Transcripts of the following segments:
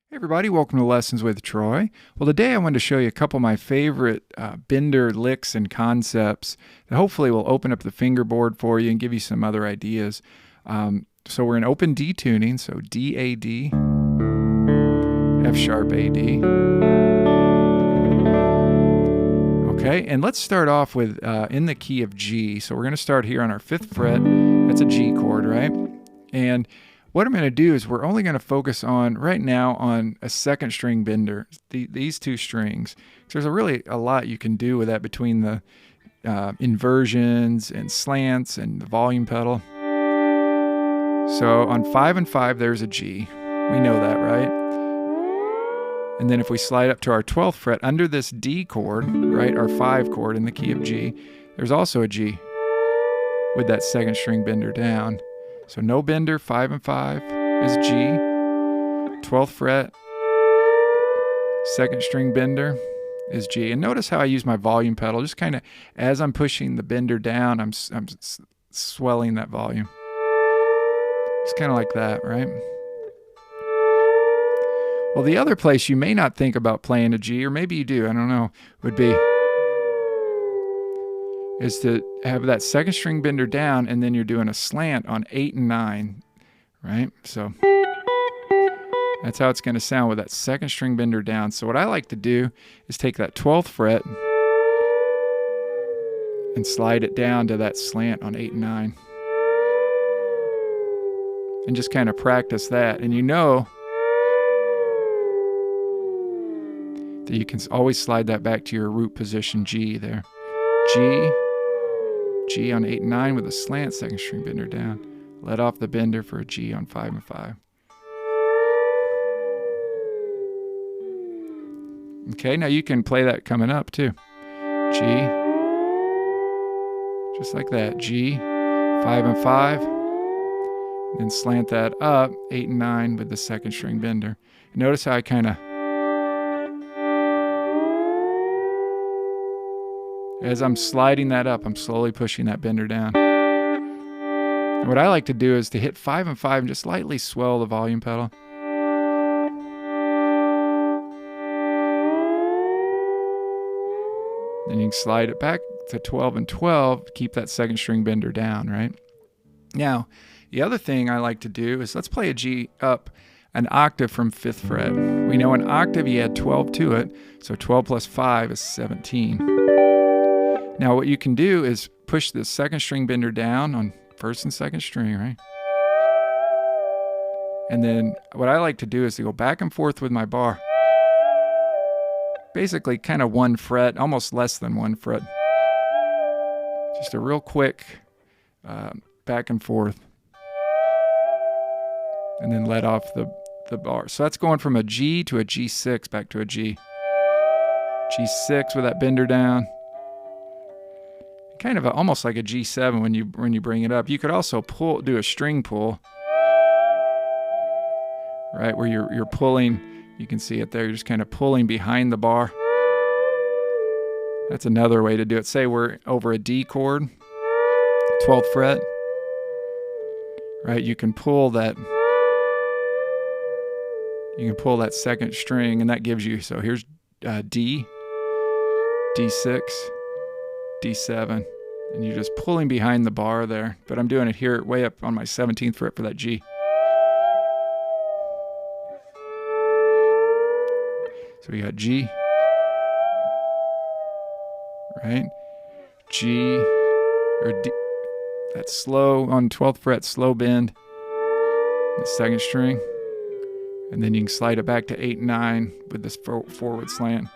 Hey everybody, welcome to Lessons with Troy. Well, today I wanted to show you a couple of my favorite bender licks and concepts that hopefully will open up the fingerboard for you and give you some other ideas. So we're in open D tuning, so D, A, D, F sharp, A, D. Okay, and let's start off with in the key of G. So we're going to start here on our 5th fret. That's a G chord, right? And what I'm going to do is we're only going to focus on, right now, on a 2nd string bender, these 2 strings. So there's really a lot you can do with that between the inversions and slants and the volume pedal. So on 5 and 5, there's a G. We know that, right? And then if we slide up to our 12th fret, under this D chord, right, our 5 chord in the key of G, there's also a G with that 2nd string bender down. So no bender, 5 and 5 is G, 12th fret, 2nd string bender is G. And notice how I use my volume pedal, just kind of as I'm pushing the bender down, I'm swelling that volume. Just kind of like that, right? Well, the other place you may not think about playing a G, or maybe you do, I don't know, would be is to have that 2nd string bender down, and then you're doing a slant on 8 and 9, right? So that's how it's going to sound with that 2nd string bender down. So what I like to do is take that 12th fret and slide it down to that slant on 8 and 9. And just kind of practice that. And you know that you can always slide that back to your root position G there. G, G on 8 and 9 with a slant 2nd string bender down. Let off the bender for a G on 5 and 5. Okay, now you can play that coming up too. G, just like that. G, 5 and 5. And then slant that up, 8 and 9 with the 2nd string bender. And notice how I kind of, as I'm sliding that up, I'm slowly pushing that bender down. And what I like to do is to hit 5 and 5 and just lightly swell the volume pedal. Then you can slide it back to 12 and 12, keep that 2nd string bender down, right? Now, the other thing I like to do is let's play a G up an octave from 5th fret. We know an octave, you add 12 to it, so 12 plus 5 is 17. Now what you can do is push the 2nd string bender down on 1st and 2nd string, right? And then what I like to do is to go back and forth with my bar. Basically kind of 1 fret, almost less than 1 fret. Just a real quick back and forth. And then let off the bar. So that's going from a G to a G6 back to a G. G6 with that bender down. Kind of almost like a G7 when you bring it up. You could also do a string pull, right, where you're pulling. You can see it there. You're just kind of pulling behind the bar. That's another way to do it. Say we're over a D chord, 12th fret, right? You can pull that. You can pull that 2nd string, and that gives you. So here's D, D6. D7, and you're just pulling behind the bar there, but I'm doing it here way up on my 17th fret for that G. So we got G, right? G, or D, that slow on 12th fret, slow bend, the 2nd string, and then you can slide it back to 8 and 9 with this forward slant.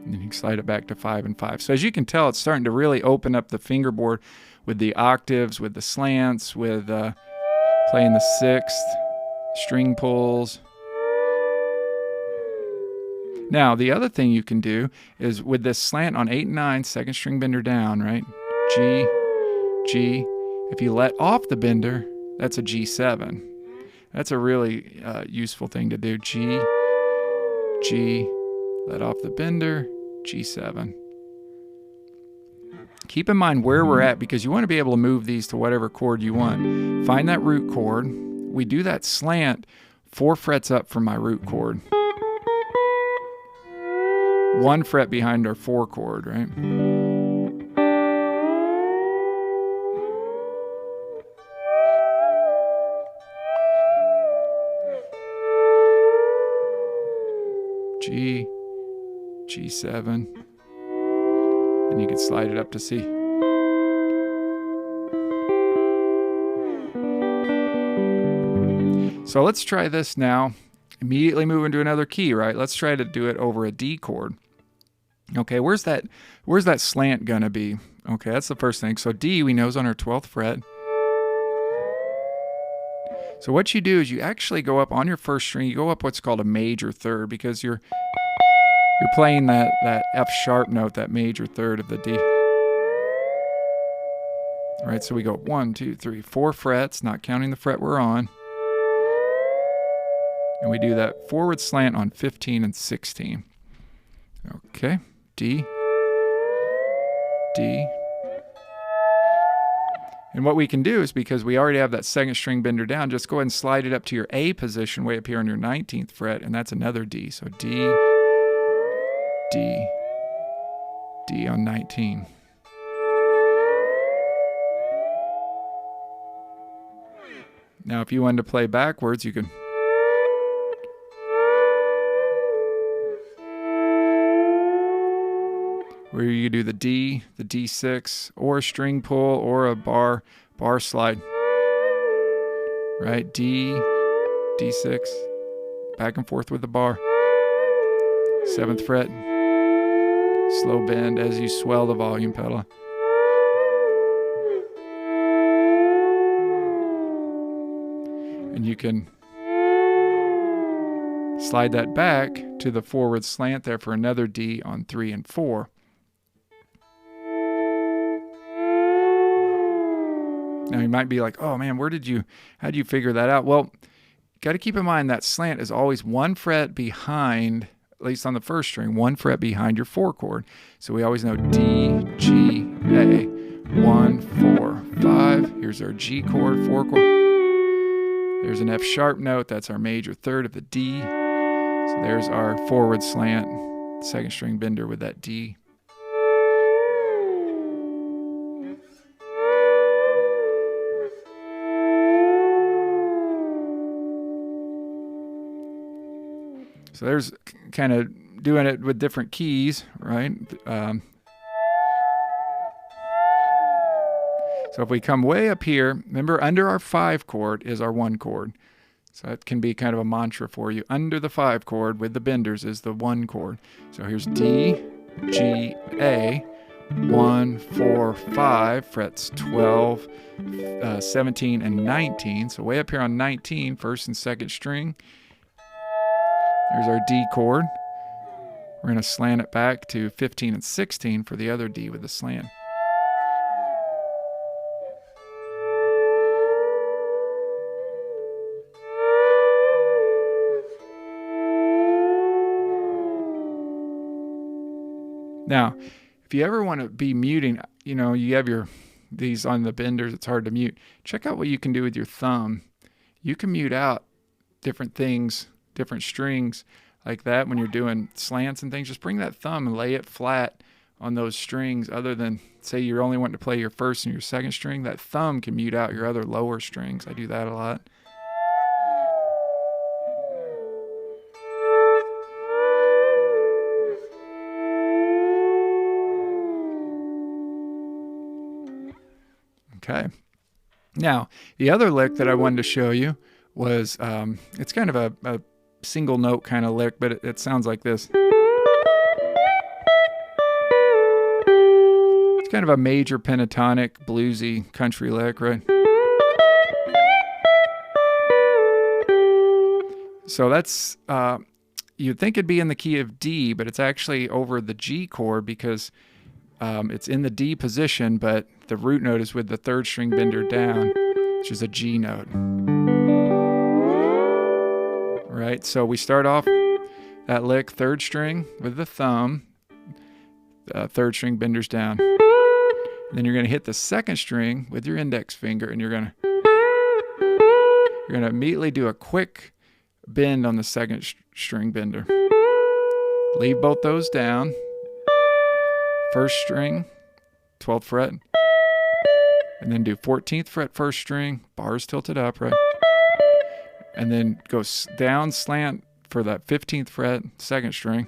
And then you can slide it back to 5 and 5. So as you can tell, it's starting to really open up the fingerboard with the octaves, with the slants, with playing the 6th, string pulls. Now, the other thing you can do is with this slant on 8 and 9, 2nd string bender down, right? G, G. If you let off the bender, that's a G7. That's a really useful thing to do. G, G. Let off the bender, G7. keep in mind where we're at, because you want to be able to move these to whatever chord you want. Find that root chord. We do that slant 4 frets up from my root chord. 1 fret behind our 4 chord, right? G, G7, and you can slide it up to C. So let's try this now. Immediately move into another key, right? Let's try to do it over a D chord. Okay, where's that slant gonna be? Okay, that's the first thing. So D, we know, is on our 12th fret. So what you do is you actually go up on your first string, you go up what's called a major third, because you're playing that F sharp note, that major third of the D. All right, so we go 1, 2, 3, 4 frets, not counting the fret we're on. And we do that forward slant on 15 and 16. Okay, D, D. And what we can do is, because we already have that second string bender down, just go ahead and slide it up to your A position way up here on your 19th fret, and that's another D. So D, D, D on 19. Now if you wanted to play backwards, you can where you do the D, the D6, or a string pull, or a bar slide. Right? D, D6, back and forth with the bar. 7th fret, slow bend as you swell the volume pedal. And you can slide that back to the forward slant there for another D on 3 and 4. Now you might be like, oh man, how did you figure that out? Well, got to keep in mind that slant is always 1 fret behind, at least on the first string, 1 fret behind your 4 chord. So we always know D, G, A, 1, 4, 5. Here's our G chord, 4 chord. There's an F sharp note, that's our major third of the D. So there's our forward slant, second string bender with that D. So there's kind of doing it with different keys, right? So if we come way up here, remember under our 5 chord is our 1 chord. So that can be kind of a mantra for you. Under the 5 chord with the benders is the 1 chord. So here's D, G, A, 1, 4, 5, frets 12, 17, and 19. So way up here on 19, first and second string. There's our D chord. We're going to slant it back to 15 and 16 for the other D with the slant. Now, if you ever want to be muting, you know, you have these on the benders, it's hard to mute. Check out what you can do with your thumb. You can mute out different things, different strings like that when you're doing slants and things. Just bring that thumb and lay it flat on those strings, other than, say, you're only wanting to play your first and your second string. That thumb can mute out your other lower strings. I do that a lot. Okay. Now, the other lick that I wanted to show you was, it's kind of a single note kind of lick, but it sounds like this. It's kind of a major pentatonic, bluesy country lick, right? So that's, you'd think it'd be in the key of D, but it's actually over the G chord, because it's in the D position, but the root note is with the third string bender down, which is a G note. Right, so we start off that lick, third string with the thumb, third string benders down. Then you're going to hit the second string with your index finger, and you're going to immediately do a quick bend on the second string bender. Leave both those down. First string, 12th fret, and then do 14th fret first string, bars tilted up, right? And then go down slant for that 15th fret second string.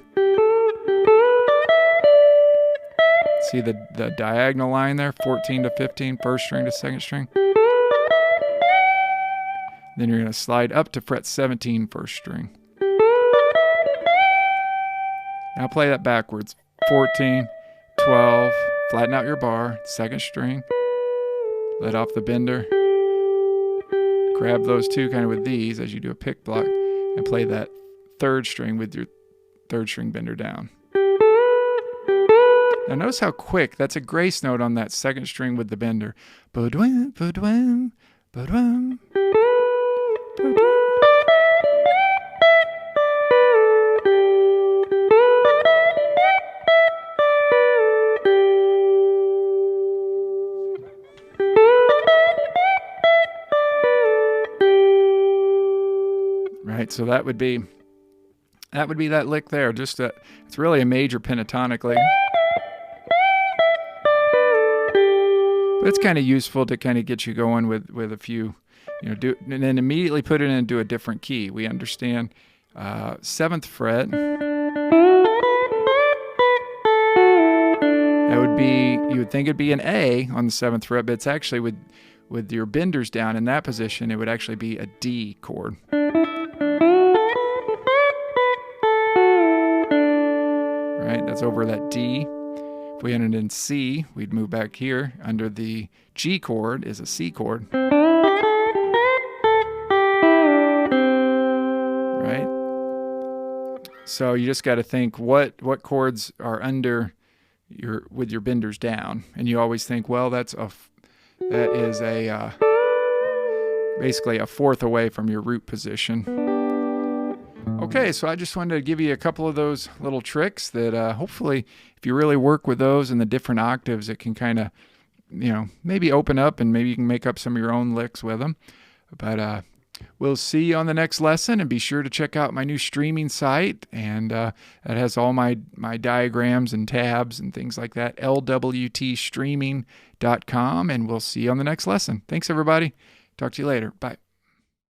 See the diagonal line there, 14 to 15, first string to second string. Then you're going to slide up to fret 17, first string. Now play that backwards. 14, 12, flatten out your bar, second string, let off the bender, grab those two kind of with these as you do a pick block, and play that third string with your third string bender down. Now notice how quick, that's a grace note on that second string with the bender. Ba-dwam, ba-dwam, ba-dwam, ba-dwam. Right, so that would be that lick there. Just it's really a major pentatonic lick, but it's kind of useful to kind of get you going with a few, do, and then immediately put it into a different key. We understand 7th fret. That would be, you would think it'd be an A on the 7th fret, but it's actually with your benders down in that position, it would actually be a D chord. Right, that's over that D. If we ended in C, we'd move back here. Under the G chord is a C chord. Right? So you just got to think what chords are under with your benders down, and you always think, well, that is basically a fourth away from your root position. Okay, so I just wanted to give you a couple of those little tricks that hopefully, if you really work with those and the different octaves, it can kind of, maybe open up, and maybe you can make up some of your own licks with them. But we'll see you on the next lesson, and be sure to check out my new streaming site, and that has all my diagrams and tabs and things like that, lwtstreaming.com, and we'll see you on the next lesson. Thanks, everybody. Talk to you later. Bye.